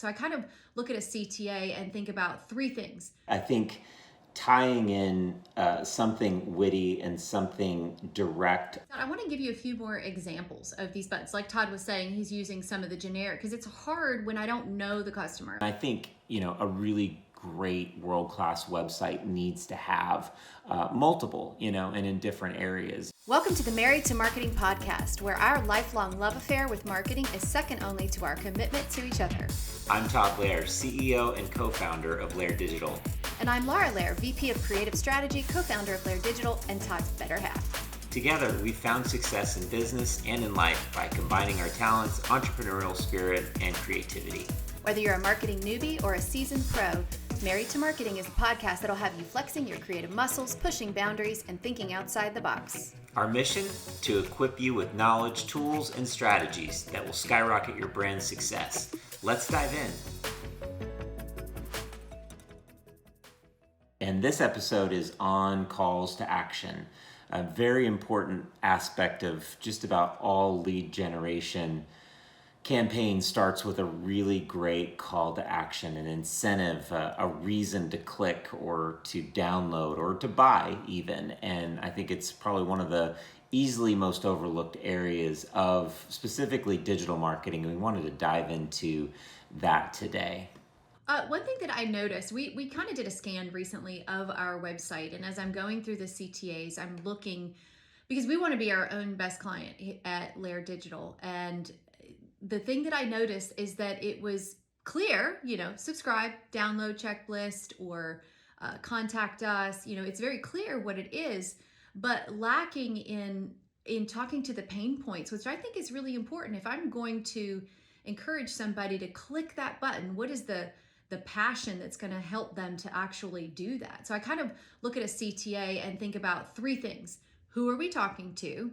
So I kind of look at a CTA and think about three things. I think tying in something witty and something direct. I want to give you a few more examples of these buttons. Like Todd was saying, he's using some of the generic because it's hard when I don't know the customer. I think, a really great world-class website needs to have multiple, and in different areas. Welcome to the Married to Marketing podcast, where our lifelong love affair with marketing is second only to our commitment to each other. I'm Todd Lair, CEO and co-founder of Lair Digital. And I'm Laura Lair, VP of Creative Strategy, co-founder of Lair Digital, and Todd's better half. Together, we've found success in business and in life by combining our talents, entrepreneurial spirit, and creativity. Whether you're a marketing newbie or a seasoned pro, Married to Marketing is the podcast that'll have you flexing your creative muscles, pushing boundaries, and thinking outside the box. Our mission? To equip you with knowledge, tools, and strategies that will skyrocket your brand's success. Let's dive in. And this episode is on calls to action, a very important aspect of just about all lead generation. Campaign starts with a really great call to action, an incentive, a reason to click or to download or to buy even. And I think it's probably one of the easily most overlooked areas of specifically digital marketing. And we wanted to dive into that today. One thing that I noticed, we kind of did a scan recently of our website. And as I'm going through the CTAs, I'm looking, because we want to be our own best client at Lair Digital. And the thing that I noticed is that it was clear, subscribe, download checklist, or contact us. It's very clear what it is, but lacking in talking to the pain points, which I think is really important. If I'm going to encourage somebody to click that button, what is the passion that's going to help them to actually do that? So I kind of look at a CTA and think about three things. Who are we talking to?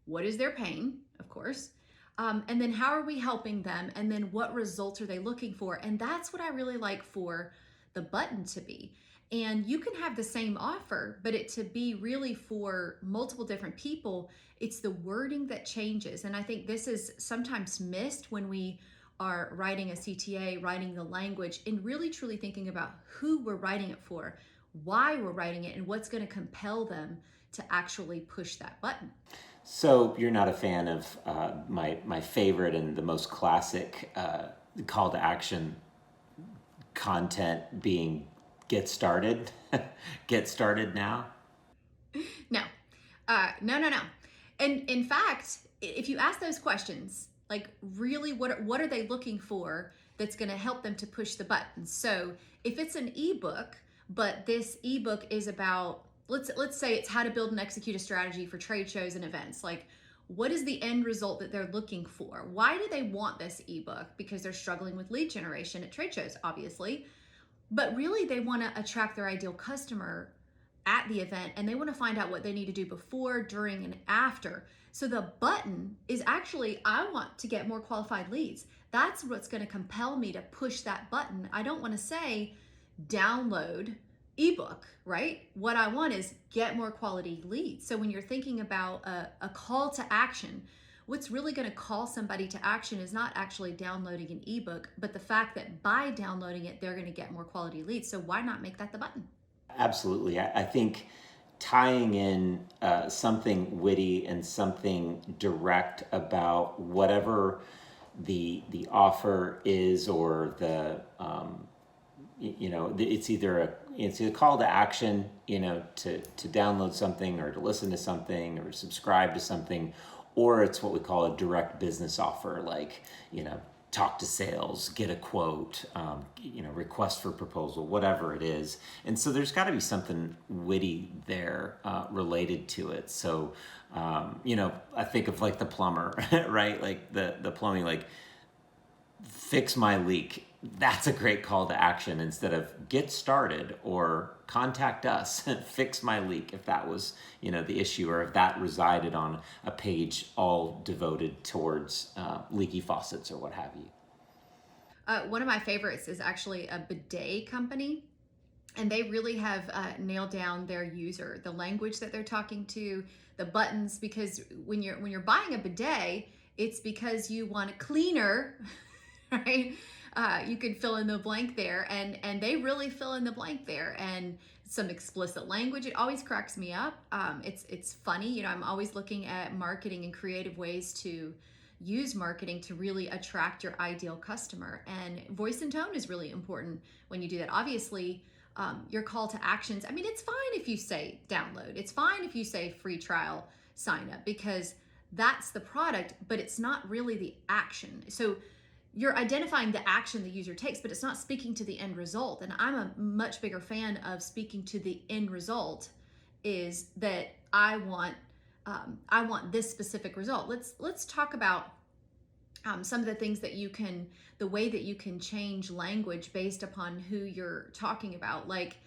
What is their pain, of course? And then how are we helping them? And then what results are they looking for? And that's what I really like for the button to be. And you can have the same offer, but it to be really for multiple different people, it's the wording that changes. And I think this is sometimes missed when we are writing a CTA, writing the language, and really truly thinking about who we're writing it for, why we're writing it, and what's going to compel them to actually push that button. So you're not a fan of my favorite and the most classic call to action content being get started, get started now? No. No. And in fact, if you ask those questions, like really what are they looking for that's going to help them to push the button? So if it's an ebook, but this ebook is about, let's say it's how to build and execute a strategy for trade shows and events. Like, what is the end result that they're looking for? Why do they want this ebook? Because they're struggling with lead generation at trade shows, obviously. But really, they want to attract their ideal customer at the event, and they want to find out what they need to do before, during, and after. So the button is actually, I want to get more qualified leads. That's what's going to compel me to push that button. I don't want to say download ebook, right? What I want is get more quality leads. So when you're thinking about a call to action, what's really going to call somebody to action is not actually downloading an ebook, but the fact that by downloading it, they're going to get more quality leads. So why not make that the button? Absolutely. I think tying in something witty and something direct about whatever the offer is, or it's either a call to action, to download something or to listen to something or subscribe to something, or it's what we call a direct business offer, like, talk to sales, get a quote, request for proposal, whatever it is. And so there's got to be something witty there related to it. So, I think of like the plumber, right? Like the plumbing, like fix my leak. That's a great call to action instead of get started or contact us, fix my leak, if that was, the issue, or if that resided on a page all devoted towards leaky faucets or what have you. One of my favorites is actually a bidet company, and they really have nailed down their user, the language that they're talking to, the buttons, because when you're buying a bidet, it's because you want a cleaner, right? You can fill in the blank there, and they really fill in the blank there, and some explicit language. It always cracks me up. It's funny, I'm always looking at marketing and creative ways to use marketing to really attract your ideal customer. And voice and tone is really important when you do that. Obviously, your call to actions. I mean, it's fine if you say download. It's fine if you say free trial sign up, because that's the product, but it's not really the action. So you're identifying the action the user takes, but it's not speaking to the end result. And I'm a much bigger fan of speaking to the end result, is that I want this specific result. Let's talk about some of the things that the way that you can change language based upon who you're talking about. Like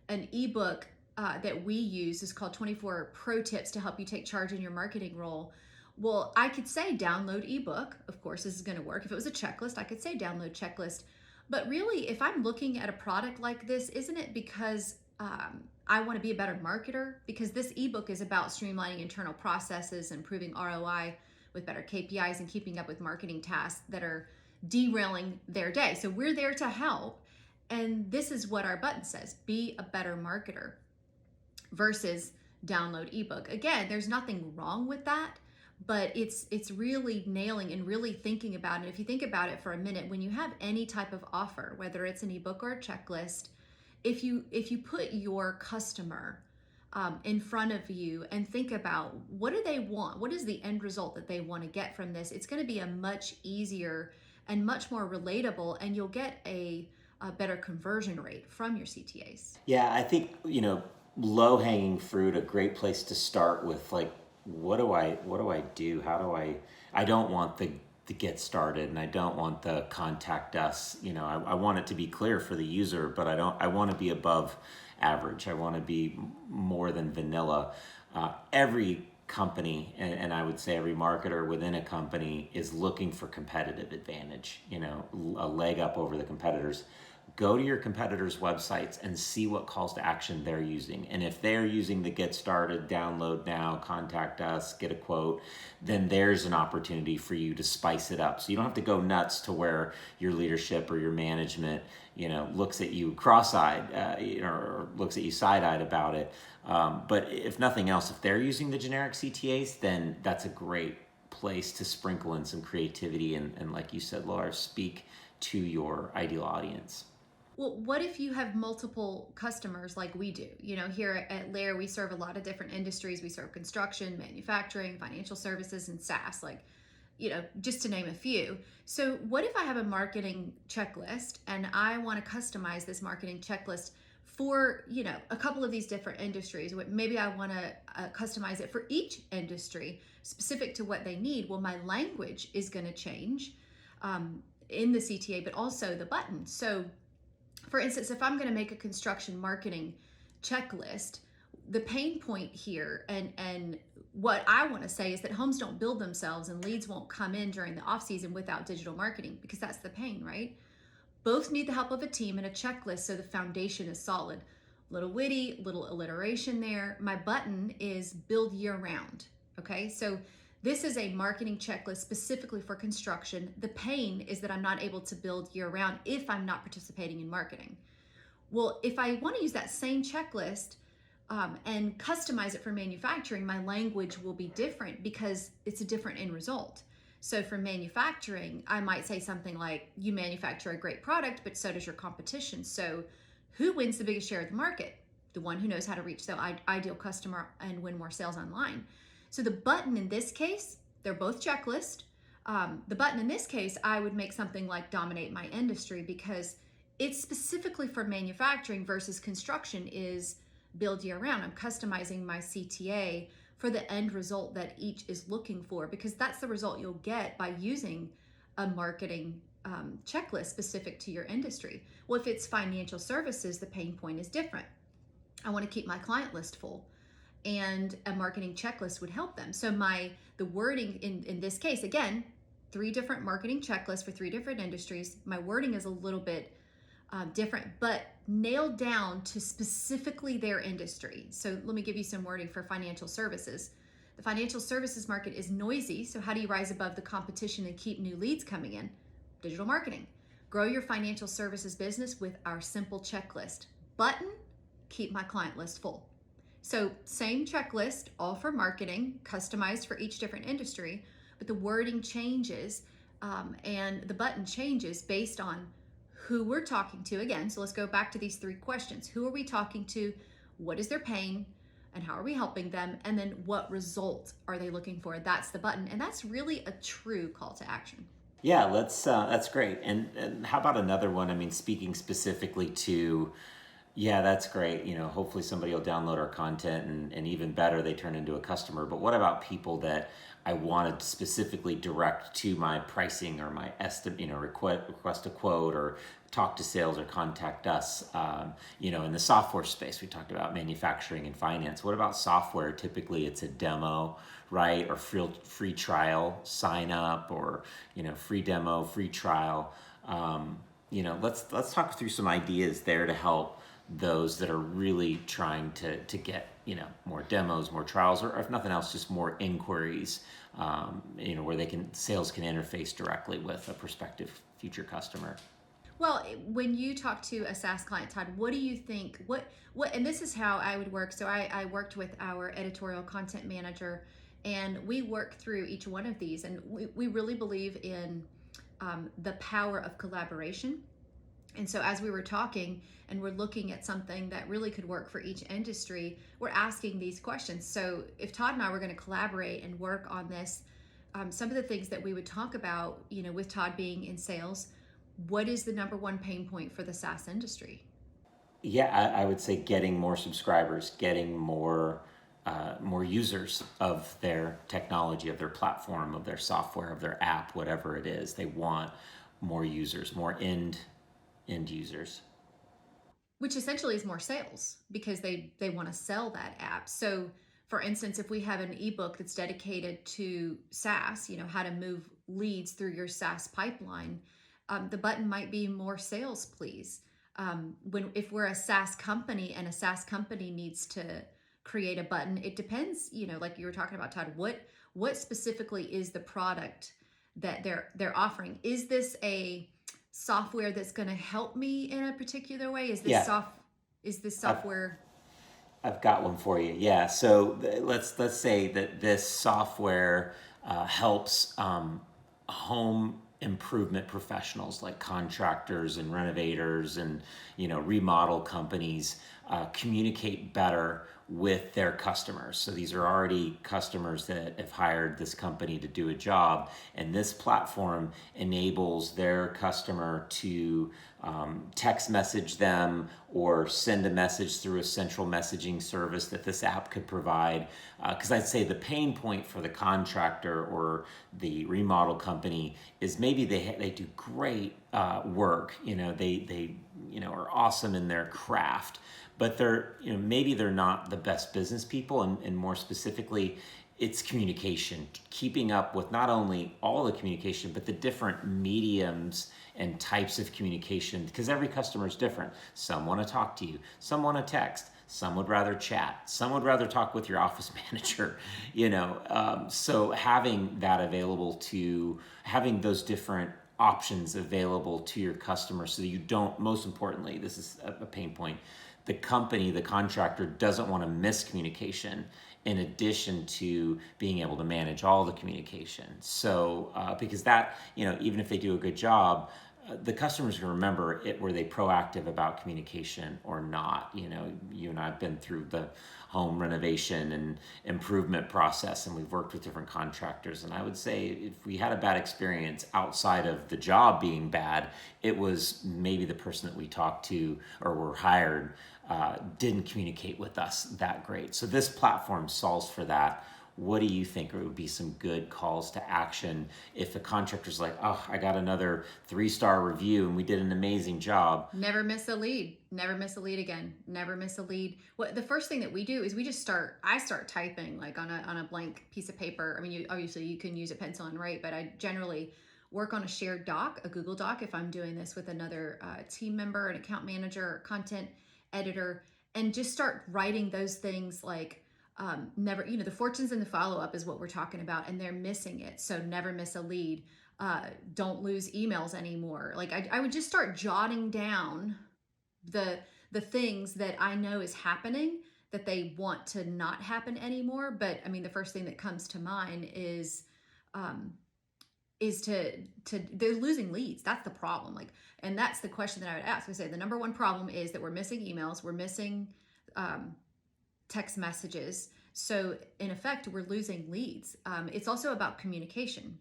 an ebook that we use is called 24 Pro Tips to help you take charge in your marketing role. Well, I could say download ebook. Of course, this is going to work. If it was a checklist, I could say download checklist. But really, if I'm looking at a product like this, isn't it because I want to be a better marketer? Because this ebook is about streamlining internal processes, improving ROI with better KPIs, and keeping up with marketing tasks that are derailing their day. So we're there to help. And this is what our button says: be a better marketer, versus download ebook. Again, there's nothing wrong with that, but it's really nailing and really thinking about it. If you think about it for a minute, when you have any type of offer, whether it's an ebook or a checklist, if you put your customer in front of you and think about what do they want, what is the end result that they want to get from this, it's going to be a much easier and much more relatable, and you'll get a better conversion rate from your CTAs. Yeah, I think, low hanging fruit, a great place to start with, like, what do I do? How do I don't want the get started, and I don't want the contact us. I want it to be clear for the user, but I want to be above average. I want to be more than vanilla. Every company, and I would say every marketer within a company, is looking for competitive advantage, a leg up over the competitors. Go to your competitors' websites and see what calls to action they're using. And if they're using the get started, download now, contact us, get a quote, then there's an opportunity for you to spice it up. So you don't have to go nuts to where your leadership or your management, looks at you cross-eyed, or looks at you side-eyed about it. But if nothing else, if they're using the generic CTAs, then that's a great place to sprinkle in some creativity and like you said, Laura, speak to your ideal audience. Well, what if you have multiple customers like we do? Here at Lair, we serve a lot of different industries. We serve construction, manufacturing, financial services, and SaaS, just to name a few. So what if I have a marketing checklist and I want to customize this marketing checklist for, a couple of these different industries? Maybe I want to customize it for each industry specific to what they need. Well, my language is going to change in the CTA, but also the button. So for instance, if I'm going to make a construction marketing checklist, the pain point here and what I want to say is that homes don't build themselves and leads won't come in during the off season without digital marketing, because that's the pain, right? Both need the help of a team and a checklist so the foundation is solid. Little witty, little alliteration there. My button is build year round. Okay, so this is a marketing checklist specifically for construction. The pain is that I'm not able to build year round if I'm not participating in marketing. Well, if I want to use that same checklist and customize it for manufacturing, my language will be different because it's a different end result. So for manufacturing, I might say something like, you manufacture a great product, but so does your competition. So who wins the biggest share of the market? The one who knows how to reach the ideal customer and win more sales online. So the button in this case, they're both checklist. The button in this case, I would make something like dominate my industry, because it's specifically for manufacturing versus construction is build year round. I'm customizing my CTA for the end result that each is looking for, because that's the result you'll get by using a marketing checklist specific to your industry. Well, if it's financial services, the pain point is different. I want to keep my client list full, and a marketing checklist would help them. So the wording in this case, again, 3 different marketing checklists for 3 different industries. My wording is a little bit different, but nailed down to specifically their industry. So let me give you some wording for financial services. The financial services market is noisy, so how do you rise above the competition and keep new leads coming in? Digital marketing. Grow your financial services business with our simple checklist. Button, keep my client list full. So same checklist, all for marketing, customized for each different industry, but the wording changes, and the button changes based on who we're talking to. Again, so let's go back to these 3 questions. Who are we talking to? What is their pain? And how are we helping them? And then what result are they looking for? That's the button. And that's really a true call to action. Yeah, that's great. And how about another one? I mean, speaking specifically to, yeah, that's great. Hopefully somebody will download our content, and even better, they turn into a customer. But what about people that I wanted to specifically direct to my pricing or my estimate, request a quote or talk to sales or contact us? In the software space, we talked about manufacturing and finance. What about software? Typically it's a demo, right? Or free trial sign up, or, free demo, free trial. Let's talk through some ideas there to help those that are really trying to get more demos, more trials, or if nothing else, just more inquiries, where sales can interface directly with a prospective future customer. Well, when you talk to a SaaS client, Todd, what do you think? And this is how I would work. So I worked with our editorial content manager, and we work through each one of these, and we really believe in the power of collaboration. And so as we were talking and we're looking at something that really could work for each industry, we're asking these questions. So if Todd and I were going to collaborate and work on this, some of the things that we would talk about, with Todd being in sales, what is the number one pain point for the SaaS industry? Yeah, I would say getting more subscribers, getting more users of their technology, of their platform, of their software, of their app, whatever it is. They want more users, more end users. Which essentially is more sales, because they want to sell that app. So for instance, if we have an ebook that's dedicated to SaaS, how to move leads through your SaaS pipeline, the button might be more sales, please. If we're a SaaS company and a SaaS company needs to create a button, it depends, like you were talking about, Todd, what specifically is the product that they're offering? Is this a software that's going to help me in a particular way? Is this Yeah, software? I've got one for you. Yeah. So let's say that this software helps home improvement professionals like contractors and renovators and remodel companies communicate better with their customers. So these are already customers that have hired this company to do a job, and this platform enables their customer to text message them or send a message through a central messaging service that this app could provide. Because I'd say the pain point for the contractor or the remodel company is maybe they do great work. They are awesome in their craft, but maybe they're not the best business people, and more specifically, it's communication, keeping up with not only all the communication, but the different mediums and types of communication, because every customer is different. Some want to talk to you, some want to text, some would rather chat, some would rather talk with your office manager, so having those different options available to your customer, so that you don't, most importantly, this is a pain point, the company, the contractor, doesn't want to miss communication in addition to being able to manage all the communication. So because that, even if they do a good job, the customers can remember it. Were they proactive about communication or not? You and I have been through the home renovation and improvement process, and we've worked with different contractors. And I would say if we had a bad experience outside of the job being bad, it was maybe the person that we talked to or were hired didn't communicate with us that great. So this platform solves for that. What do you think would be some good calls to action if a contractor's like, oh, I got another 3-star review and we did an amazing job? Never miss a lead. Never miss a lead again. Never miss a lead. The first thing that we do is I start typing like on a blank piece of paper. I mean, obviously you can use a pencil and write, but I generally work on a shared doc, a Google Doc, if I'm doing this with another team member, an account manager, or content editor, and just start writing those things like, never, the fortunes in the follow-up is what we're talking about, and they're missing it. So never miss a lead. don't lose emails anymore. Like I would just start jotting down the the things that I know is happening that they want to not happen anymore. But I mean, the first thing that comes to mind um, is to they're losing leads. That's the problem. Like, and that's the question that I would ask. I say the number one problem is that we're missing emails, we're missing um, text messages. So in effect, we're losing leads. It's also about communication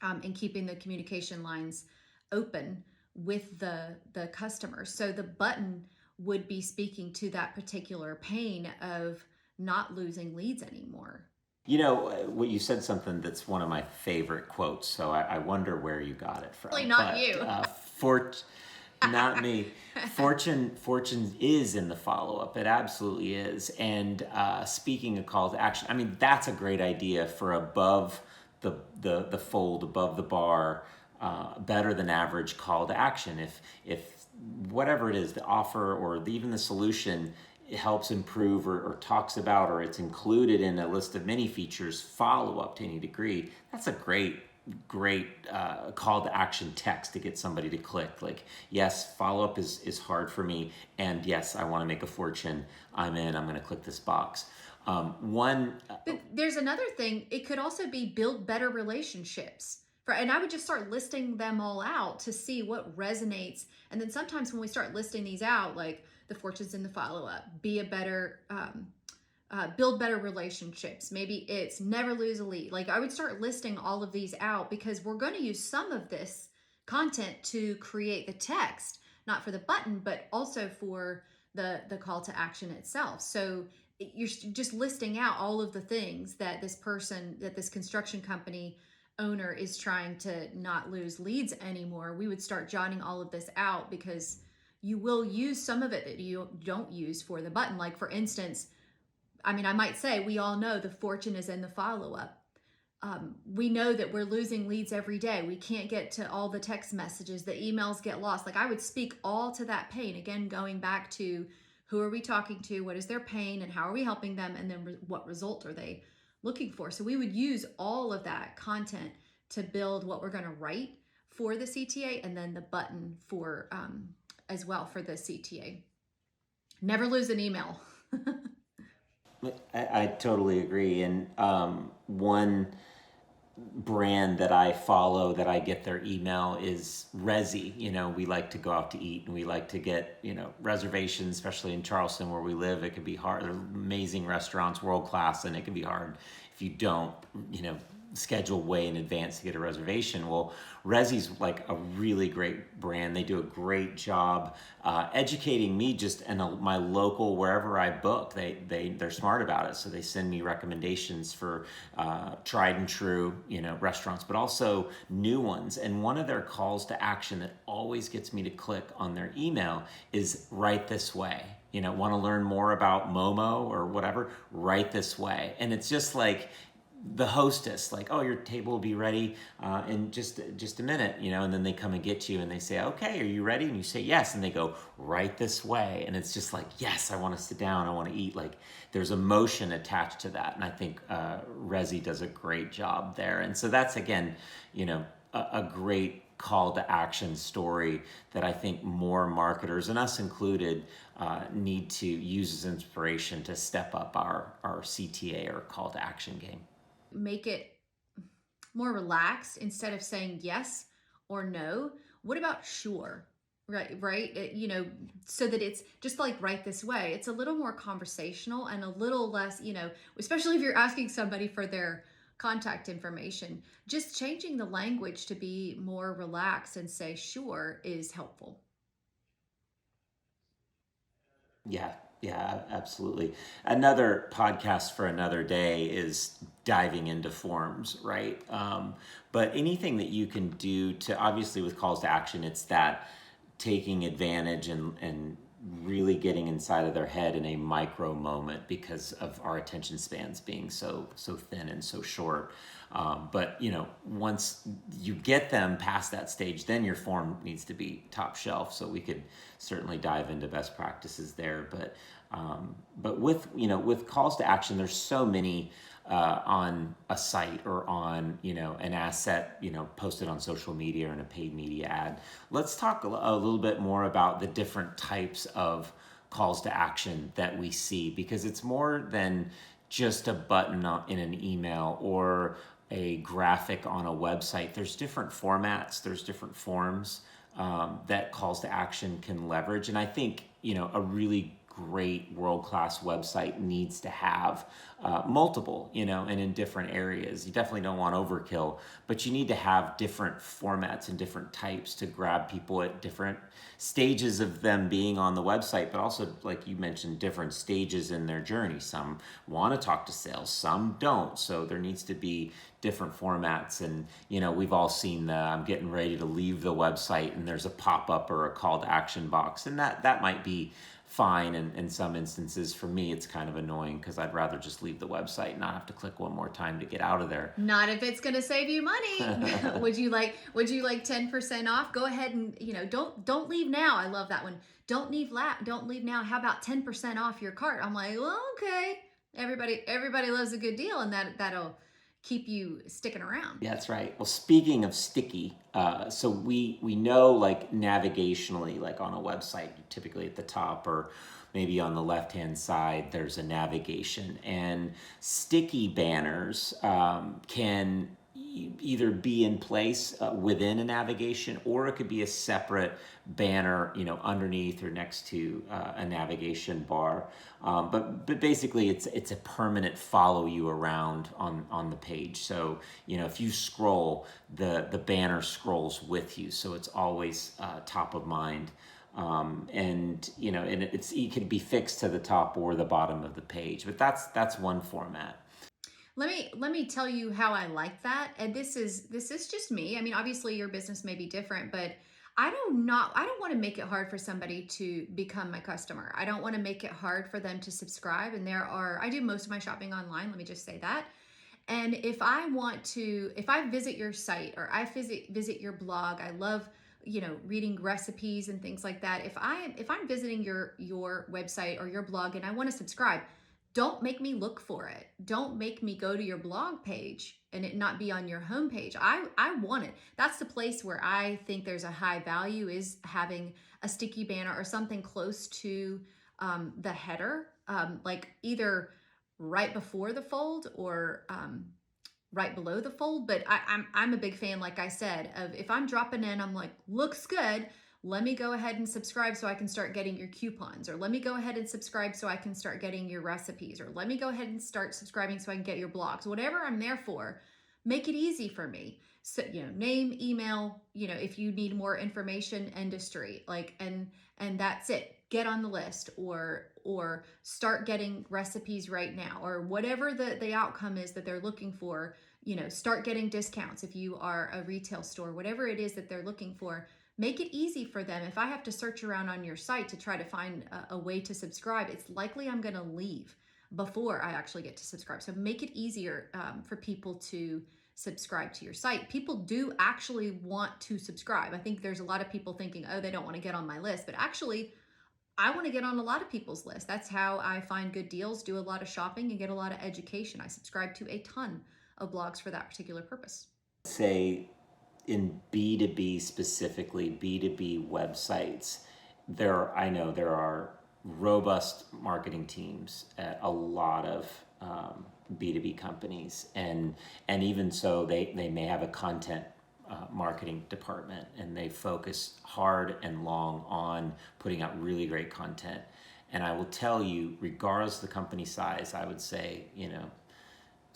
and keeping the communication lines open with the customer. So the button would be speaking to that particular pain of not losing leads anymore. You know, what you said something that's one of my favorite quotes, so I wonder where you got it Really from. not But you. not me. Fortune is in the follow up. It absolutely is. And speaking of call to action, I mean that's a great idea for above the fold, above the bar, better than average call to action. If whatever it is, the offer or even the solution helps improve or talks about or it's included in a list of many features, follow up to any degree, that's a great call to action text to get somebody to click. Like, yes, follow up is hard for me, and yes, I want to make a fortune. I'm going to click this box. But there's another thing. It could also be build better relationships. And I would just start listing them all out to see what resonates. And then sometimes when we start listing these out, like the fortunes in the follow up, be a better, build better relationships. Maybe it's never lose a lead. Like I would start listing all of these out because we're going to use some of this content to create the text, not for the button, but also for the call to action itself. So you're just listing out all of the things that this construction company owner is trying to not lose leads anymore. We would start jotting all of this out because you will use some of it that you don't use for the button. Like for instance, I mean, I might say we all know the fortune is in the follow up. We know that we're losing leads every day. We can't get to all the text messages, the emails get lost. Like I would speak all to that pain. Again, going back to who are we talking to, what is their pain, and how are we helping them, and then what result are they looking for. So we would use all of that content to build what we're going to write for the CTA, and then the button for as well for the CTA. Never lose an email. I totally agree. And one brand that I follow that I get their email is Resi. You know, we like to go out to eat and we like to get, reservations, especially in Charleston where we live. It can be hard. They're amazing restaurants, world class, and it can be hard if you don't, schedule way in advance to get a reservation. Well, Resi's like a really great brand. They do a great job educating me just in my local, wherever I book. They're smart about it. So they send me recommendations for tried and true, restaurants, but also new ones. And one of their calls to action that always gets me to click on their email is right this way. Want to learn more about Momo or whatever, right this way. And it's just like, the hostess, like, oh, your table will be ready in just a minute, and then they come and get you and they say, okay, are you ready? And you say yes, and they go right this way, and it's just like, yes, I want to sit down, I want to eat. Like there's emotion attached to that, and I think Resi does a great job there. And so that's again, a great call to action story that I think more marketers, and us included, need to use as inspiration to step up our CTA or call to action game. Make it more relaxed instead of saying yes or no. What about sure? Right. So that it's just like right this way. It's a little more conversational and a little less, especially if you're asking somebody for their contact information, just changing the language to be more relaxed and say sure is helpful. Yeah, absolutely. Another podcast for another day is diving into forms, right? But anything that you can do to, obviously with calls to action, it's that taking advantage and really getting inside of their head in a micro moment because of our attention spans being so thin and so short. But once you get them past that stage, then your form needs to be top shelf. So we could certainly dive into best practices there. But with calls to action, there's so many on a site or on an asset posted on social media or in a paid media ad. Let's talk a little bit more about the different types of calls to action that we see, because it's more than just a button in an email or a graphic on a website. There's different formats, there's different forms that calls to action can leverage. And I think a really great world-class website needs to have multiple, and in different areas. You definitely don't want overkill, but you need to have different formats and different types to grab people at different stages of them being on the website, but also, like you mentioned, different stages in their journey. Some want to talk to sales, some don't. So there needs to be different formats. And we've all seen the I'm getting ready to leave the website and there's a pop-up or a call to action box, and that might be fine in some instances. For me, it's kind of annoying because I'd rather just leave the website and not have to click one more time to get out of there. Not if it's going to save you money. Would you like 10% off? Go ahead and don't leave now. I love that one. Don't leave now. How about 10% off your cart? I'm like, well, okay. Everybody loves a good deal, and that'll keep you sticking around. Yeah, that's right. Well, speaking of sticky, so we know, like, navigationally, like on a website, typically at the top or maybe on the left-hand side, there's a navigation, and sticky banners can either be in place within a navigation, or it could be a separate banner, underneath or next to a navigation bar. But basically, it's a permanent follow you around on the page. So if you scroll, the banner scrolls with you, so it's always top of mind. And it could be fixed to the top or the bottom of the page. But that's one format. Let me tell you how I like that. And this is just me. I mean, obviously your business may be different, but I don't want to make it hard for somebody to become my customer. I don't want to make it hard for them to subscribe. And I do most of my shopping online, let me just say that. And if I visit your site or I visit your blog, I love reading recipes and things like that. If I'm visiting your website or your blog and I want to subscribe, don't make me look for it. Don't make me go to your blog page and it not be on your homepage. I want it. That's the place where I think there's a high value, is having a sticky banner or something close to the header, like either right before the fold or right below the fold. But I'm a big fan, like I said, of if I'm dropping in, I'm like, looks good. Let me go ahead and subscribe so I can start getting your coupons, or let me go ahead and subscribe so I can start getting your recipes, or let me go ahead and start subscribing so I can get your blogs. Whatever I'm there for, make it easy for me. So, name, email, if you need more information, industry, and that's it. Get on the list, or start getting recipes right now, or whatever the outcome is that they're looking for. Start getting discounts if you are a retail store, whatever it is that they're looking for. Make it easy for them. If I have to search around on your site to try to find a way to subscribe, it's likely I'm going to leave before I actually get to subscribe. So make it easier for people to subscribe to your site. People do actually want to subscribe. I think there's a lot of people thinking, oh, they don't want to get on my list. But actually, I want to get on a lot of people's lists. That's how I find good deals, do a lot of shopping, and get a lot of education. I subscribe to a ton of blogs for that particular purpose. Say, in B2B specifically, B2B websites, I know there are robust marketing teams at a lot of B2B companies, and even so, they may have a content marketing department, and they focus hard and long on putting out really great content. And I will tell you, regardless of the company size, I would say,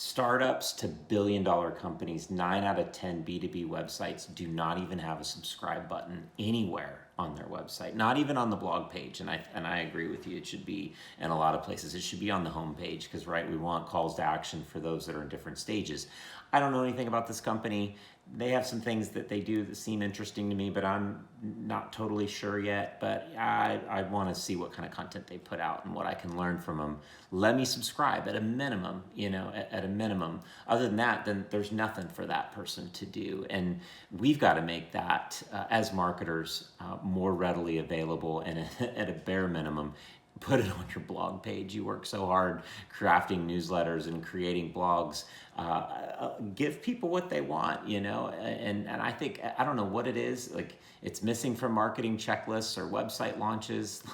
startups to billion-dollar companies, 9 out of 10 B2B websites do not even have a subscribe button anywhere on their website, not even on the blog page. And I agree with you. It should be in a lot of places. It should be on the home page because, right, we want calls to action for those that are in different stages. I don't know anything about this company. they have some things that they do that seem interesting to me, but I'm not totally sure yet. But I want to see what kind of content they put out and what I can learn from them. Let me subscribe at a minimum, at a minimum. Other than that, then there's nothing for that person to do. And we've got to make that, as marketers, more readily available, and at a bare minimum, put it on your blog page. You work so hard crafting newsletters and creating blogs. Give people what they want, and I think, I don't know what it is, like it's missing from marketing checklists or website launches.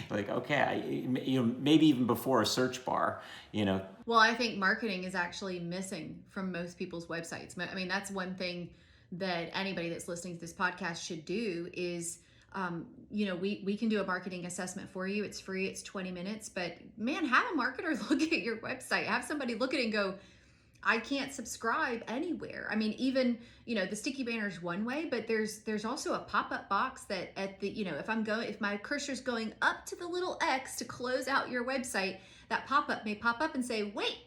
Like, okay, maybe even before a search bar. Well, I think marketing is actually missing from most people's websites. I mean, that's one thing that anybody that's listening to this podcast should do is, we can do a marketing assessment for you. It's free. It's 20 minutes, but man, have a marketer look at your website. Have somebody look at it and go, I can't subscribe anywhere. I mean, even, the sticky banner is one way, but there's also a pop-up box that if my cursor's going up to the little X to close out your website, that pop-up may pop up and say, wait,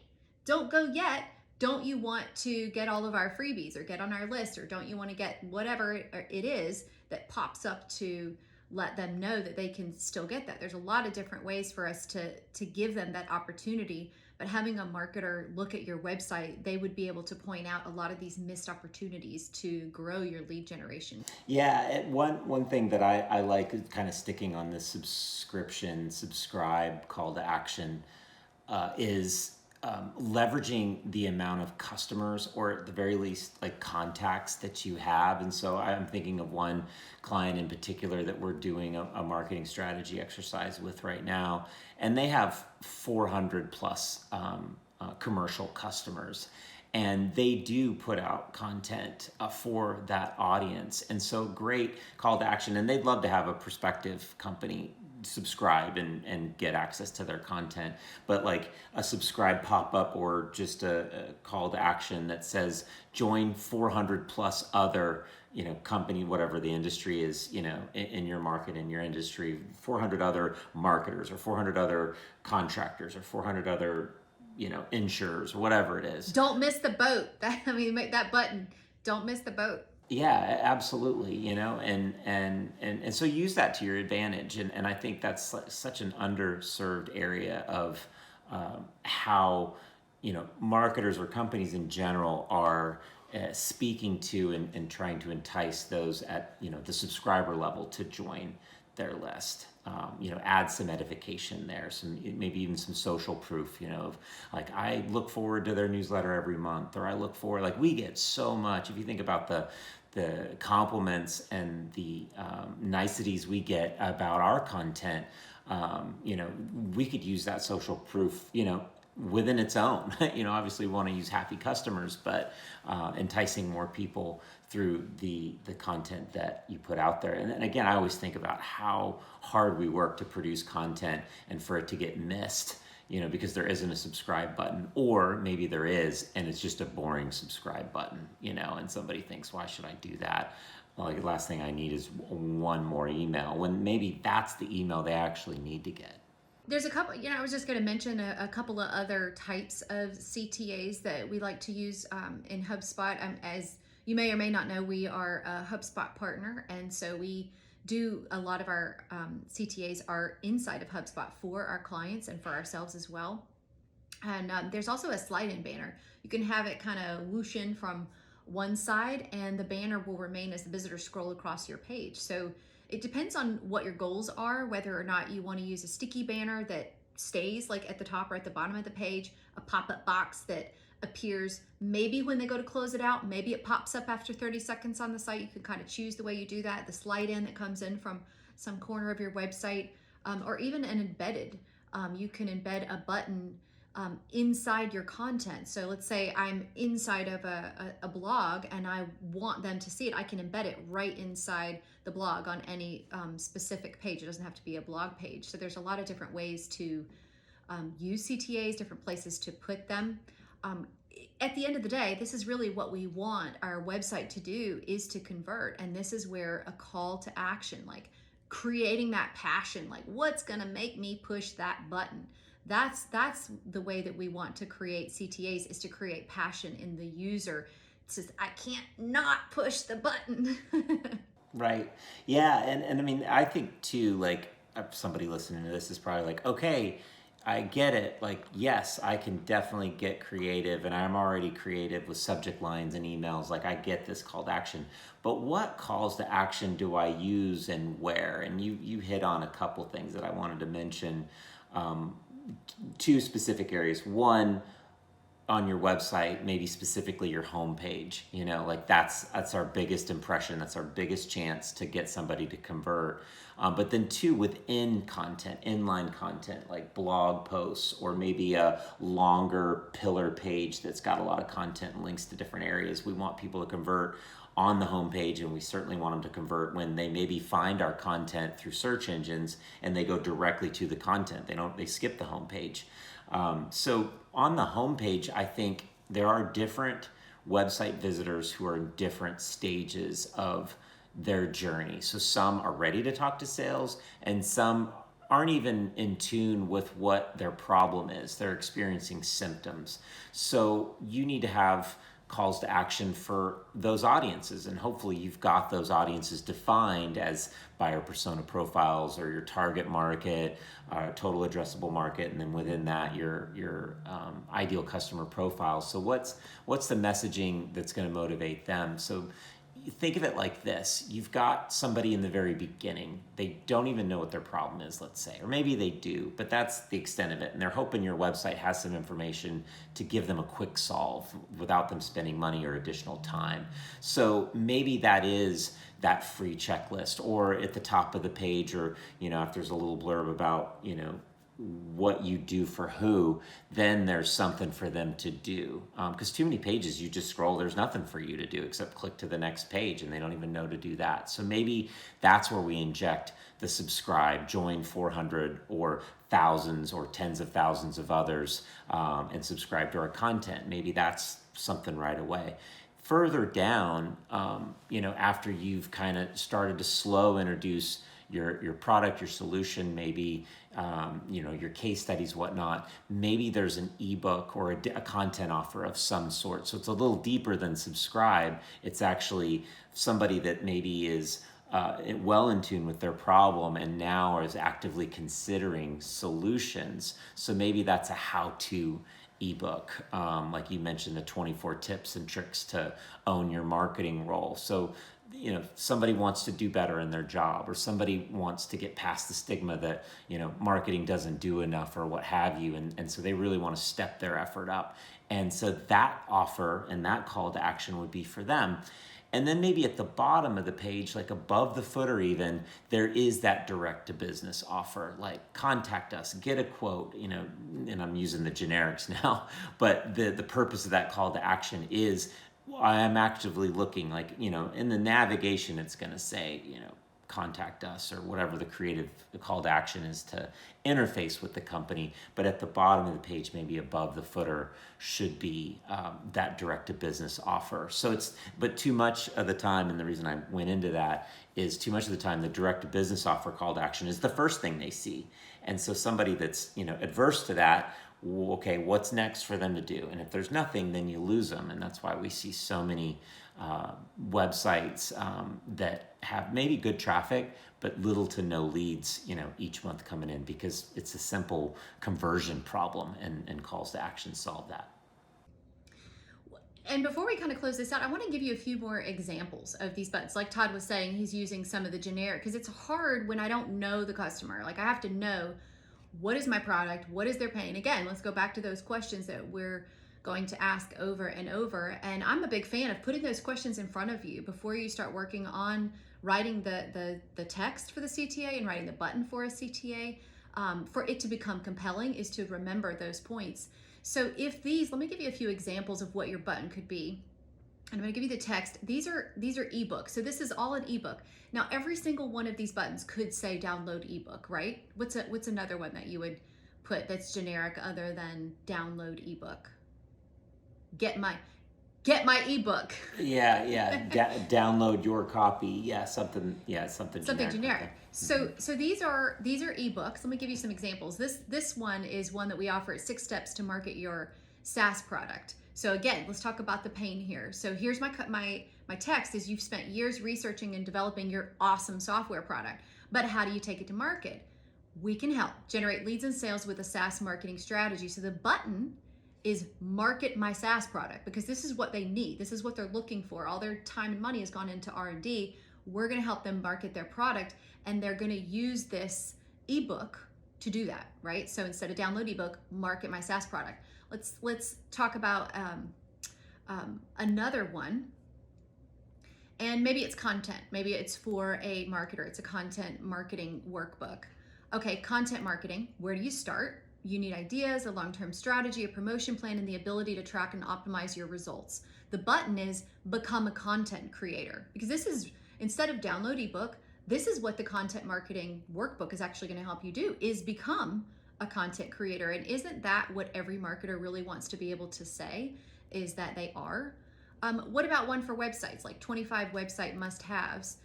don't go yet. Don't you want to get all of our freebies or get on our list, or don't you want to get whatever it is that pops up to let them know that they can still get that? There's a lot of different ways for us to give them that opportunity. But having a marketer look at your website, they would be able to point out a lot of these missed opportunities to grow your lead generation. Yeah, one thing that I like, kind of sticking on this subscribe call to action, is leveraging the amount of customers, or at the very least, like contacts that you have. And so I'm thinking of one client in particular that we're doing a marketing strategy exercise with right now, and they have 400 plus commercial customers. And they do put out content for that audience. And so great call to action. And they'd love to have a prospective company subscribe and get access to their content. But like a subscribe pop-up, or just a call to action that says join 400 plus other company, whatever the industry is, in your market, in your industry, 400 other marketers, or 400 other contractors, or 400 other insurers, or whatever it is. Don't miss the boat. Make that button. Don't miss the boat. Yeah, absolutely. And so use that to your advantage. And I think that's such an underserved area of how, marketers or companies in general are speaking to and trying to entice those at, the subscriber level to join their list. Add some edification there, maybe even some social proof, of like, I look forward to their newsletter every month, or I look forward, like we get so much, if you think about the compliments and the niceties we get about our content, we could use that social proof, within its own. Obviously we want to use happy customers, but enticing more people through the content that you put out there. And again, I always think about how hard we work to produce content, and for it to get missed, because there isn't a subscribe button, or maybe there is, and it's just a boring subscribe button, and somebody thinks, why should I do that? Well, like, the last thing I need is one more email, when maybe that's the email they actually need to get. There's a couple, I was just going to mention a couple of other types of CTAs that we like to use in HubSpot. As you may or may not know, we are a HubSpot partner, and so we do a lot of our CTAs are inside of HubSpot for our clients and for ourselves as well. And there's also a slide-in banner. You can have it kind of whoosh in from one side, and the banner will remain as the visitors scroll across your page. So it depends on what your goals are, whether or not you want to use a sticky banner that stays like at the top or at the bottom of the page, a pop-up box that appears maybe when they go to close it out, maybe it pops up after 30 seconds on the site. You can kind of choose the way you do that. The slide in that comes in from some corner of your website, or even an embedded. You can embed a button inside your content. So let's say I'm inside of a blog and I want them to see it. I can embed it right inside the blog on any specific page. It doesn't have to be a blog page. So there's a lot of different ways to use CTAs, different places to put them. At the end of the day, this is really what we want our website to do, is to convert. And this is where a call to action, like creating that passion, like what's going to make me push that button. That's the way that we want to create CTAs, is to create passion in the user It's just, I can't not push the button. Right. Yeah. And I mean, I think too, like somebody listening to this is probably like, okay, I get it. Like, yes, I can definitely get creative, and I'm already creative with subject lines and emails. Like, I get this call to action. But what calls to action do I use and where? And you hit on a couple things that I wanted to mention. Um, Two specific areas. One, on your website, maybe specifically your homepage. You know, like that's our biggest impression. That's our biggest chance to get somebody to convert. But then two, within content, inline content, like blog posts or maybe a longer pillar page that's got a lot of content and links to different areas. We want people to convert on the homepage, and we certainly want them to convert when they maybe find our content through search engines and they go directly to the content. They skip the homepage. So on the homepage, I think there are different website visitors who are in different stages of their journey. So some are ready to talk to sales, and some aren't even in tune with what their problem is. They're experiencing symptoms. So you need to have calls to action for those audiences, and hopefully you've got those audiences defined as buyer persona profiles or your target market, total addressable market, and then within that your ideal customer profile. So what's the messaging that's going to motivate them? So think of it like this. You've got somebody in the very beginning. They don't even know what their problem is, let's say, or maybe they do, but that's the extent of it. And they're hoping your website has some information to give them a quick solve without them spending money or additional time. So maybe that is that free checklist, or at the top of the page, or, if there's a little blurb about, what you do for who, then there's something for them to do. Because too many pages, you just scroll, there's nothing for you to do except click to the next page, and they don't even know to do that. So maybe that's where we inject the subscribe, join 400 or thousands or tens of thousands of others, and subscribe to our content. Maybe that's something right away. Further down, after you've kind of started to slow introduce your product, your solution, maybe your case studies, whatnot. Maybe there's an ebook or a content offer of some sort. So it's a little deeper than subscribe. It's actually somebody that maybe is well in tune with their problem and now is actively considering solutions. So maybe that's a how-to ebook, like you mentioned, the 24 tips and tricks to own your marketing role. So somebody wants to do better in their job, or somebody wants to get past the stigma that marketing doesn't do enough or what have you, and so they really want to step their effort up. And so that offer and that call to action would be for them. And then maybe at the bottom of the page, like above the footer even, there is that direct to business offer, like contact us, get a quote, and I'm using the generics now, but the purpose of that call to action is, I am actively looking, like, in the navigation, it's going to say, contact us, or whatever the creative call to action is to interface with the company. But at the bottom of the page, maybe above the footer, should be that direct to business offer. But too much of the time, and the reason I went into that is too much of the time, the direct to business offer call to action is the first thing they see. And so somebody that's, adverse to that, okay, what's next for them to do? And if there's nothing, then you lose them. And that's why we see so many websites that have maybe good traffic, but little to no leads, each month coming in, because it's a simple conversion problem, and calls to action solve that. And before we kind of close this out, I want to give you a few more examples of these buttons. Like Todd was saying, he's using some of the generic, because it's hard when I don't know the customer. Like, I have to know, what is my product? What is their pain? Again, let's go back to those questions that we're going to ask over and over. And I'm a big fan of putting those questions in front of you before you start working on writing the text for the CTA and writing the button for a CTA. For it to become compelling is to remember those points. So let me give you a few examples of what your button could be. And I'm going to give you the text. These are ebooks. So this is all an ebook. Now, every single one of these buttons could say download ebook, right? What's another one that you would put that's generic other than download ebook? Get my ebook. Yeah. Download your copy. Yeah, something Generic. Okay. So these are ebooks. Let me give you some examples. This one is one that we offer at 6 Steps to Market Your SaaS Product. So again, let's talk about the pain here. So here's my text is: you've spent years researching and developing your awesome software product, but how do you take it to market? We can help generate leads and sales with a SaaS marketing strategy. So the button is market my SaaS product, because this is what they need. This is what they're looking for. All their time and money has gone into R&D. We're going to help them market their product, and they're going to use this ebook to do that, right? So instead of download ebook, market my SaaS product. Let's talk about another one. And maybe it's content. Maybe it's for a marketer. It's a content marketing workbook. Okay, content marketing. Where do you start? You need ideas, a long-term strategy, a promotion plan, and the ability to track and optimize your results. The button is become a content creator, because this is, instead of download ebook, this is what the content marketing workbook is actually going to help you do, is become a content creator. And isn't that what every marketer really wants to be able to say, is that they are? What about one for websites, like 25 website must-haves?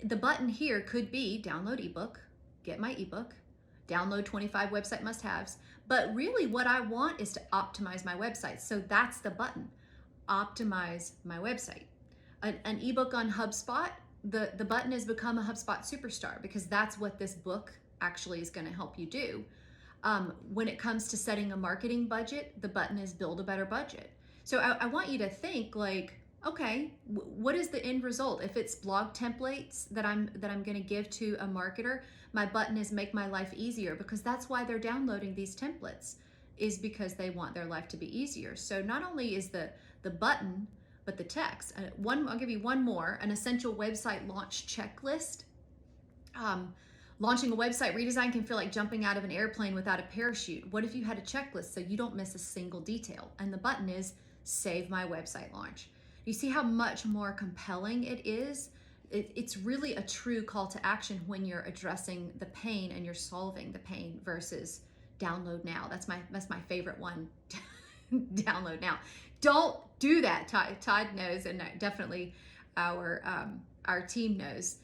The button here could be download ebook, get my ebook, download 25 website must-haves. But really what I want is to optimize my website. So that's the button, optimize my website. An ebook on HubSpot, the button is become a HubSpot superstar, because that's what this book actually is going to help you do. When it comes to setting a marketing budget, the button is build a better budget. So I want you to think like, okay, what is the end result? If it's blog templates that I'm going to give to a marketer, my button is make my life easier, because that's why they're downloading these templates, is because they want their life to be easier. So not only is the button, but the text. I'll give you one more: an essential website launch checklist. Launching a website redesign can feel like jumping out of an airplane without a parachute. What if you had a checklist so you don't miss a single detail? And the button is save my website launch. You see how much more compelling it is? It's really a true call to action when you're addressing the pain and you're solving the pain, versus download now. That's my favorite one. Download now. Don't do that. Todd knows, and definitely our team knows.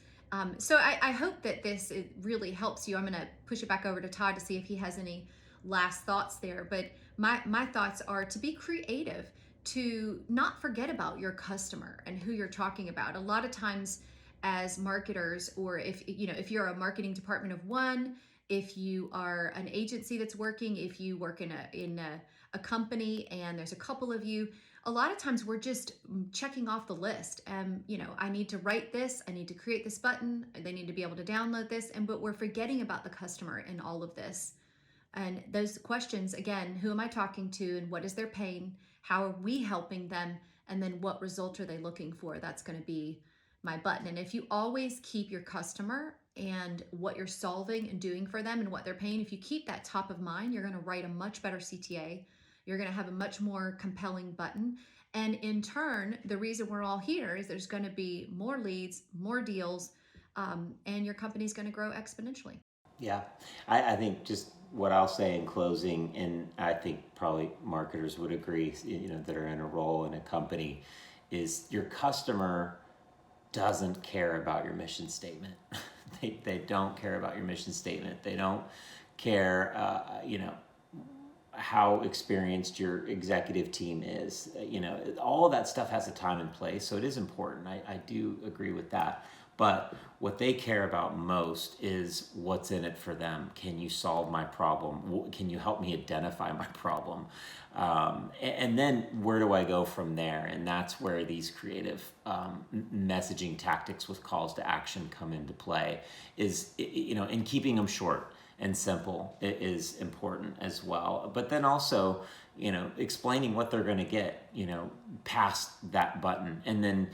So I hope that it really helps you. I'm going to push it back over to Todd to see if he has any last thoughts there. But my thoughts are to be creative, to not forget about your customer and who you're talking about. A lot of times as marketers, or if you're a marketing department of one, if you are an agency that's working, if you work in a company and there's a couple of you, a lot of times we're just checking off the list. I need to write this, I need to create this button, they need to be able to download this, but we're forgetting about the customer in all of this. And those questions, again, who am I talking to, and what is their pain? How are we helping them? And then what result are they looking for? That's going to be my button. And if you always keep your customer and what you're solving and doing for them and what they're paying, if you keep that top of mind, you're going to write a much better CTA. You're going to have a much more compelling button. And in turn, the reason we're all here is there's going to be more leads, more deals, and your company's going to grow exponentially. Yeah, I think just what I'll say in closing, and I think probably marketers would agree, that are in a role in a company, is your customer doesn't care about your mission statement. They don't care about your mission statement. They don't care, how experienced your executive team is. All of that stuff has a time and place, so it is important. I do agree with that. But what they care about most is what's in it for them. Can you solve my problem? Can you help me identify my problem? And then where do I go from there? And that's where these creative messaging tactics with calls to action come into play. And keeping them short and simple is important as well. But then also, explaining what they're going to get, past that button. And then,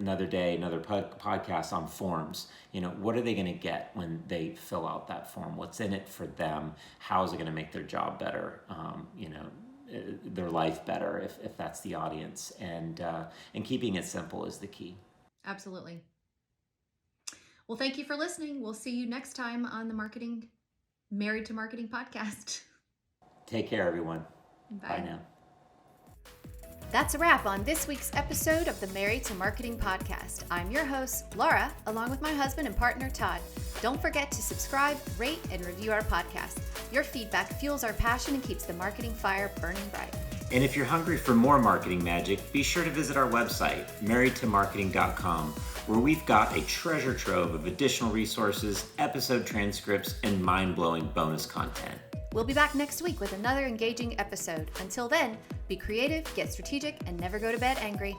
another day, another podcast on forms. What are they going to get when they fill out that form? What's in it for them? How is it going to make their job better? Their life better, if that's the audience. And keeping it simple is the key. Absolutely. Well, thank you for listening. We'll see you next time on the Married to Marketing podcast. Take care, everyone. Bye now. That's a wrap on this week's episode of the Married to Marketing podcast. I'm your host, Laura, along with my husband and partner, Todd. Don't forget to subscribe, rate, and review our podcast. Your feedback fuels our passion and keeps the marketing fire burning bright. And if you're hungry for more marketing magic, be sure to visit our website, marriedtomarketing.com, where we've got a treasure trove of additional resources, episode transcripts, and mind-blowing bonus content. We'll be back next week with another engaging episode. Until then, be creative, get strategic, and never go to bed angry.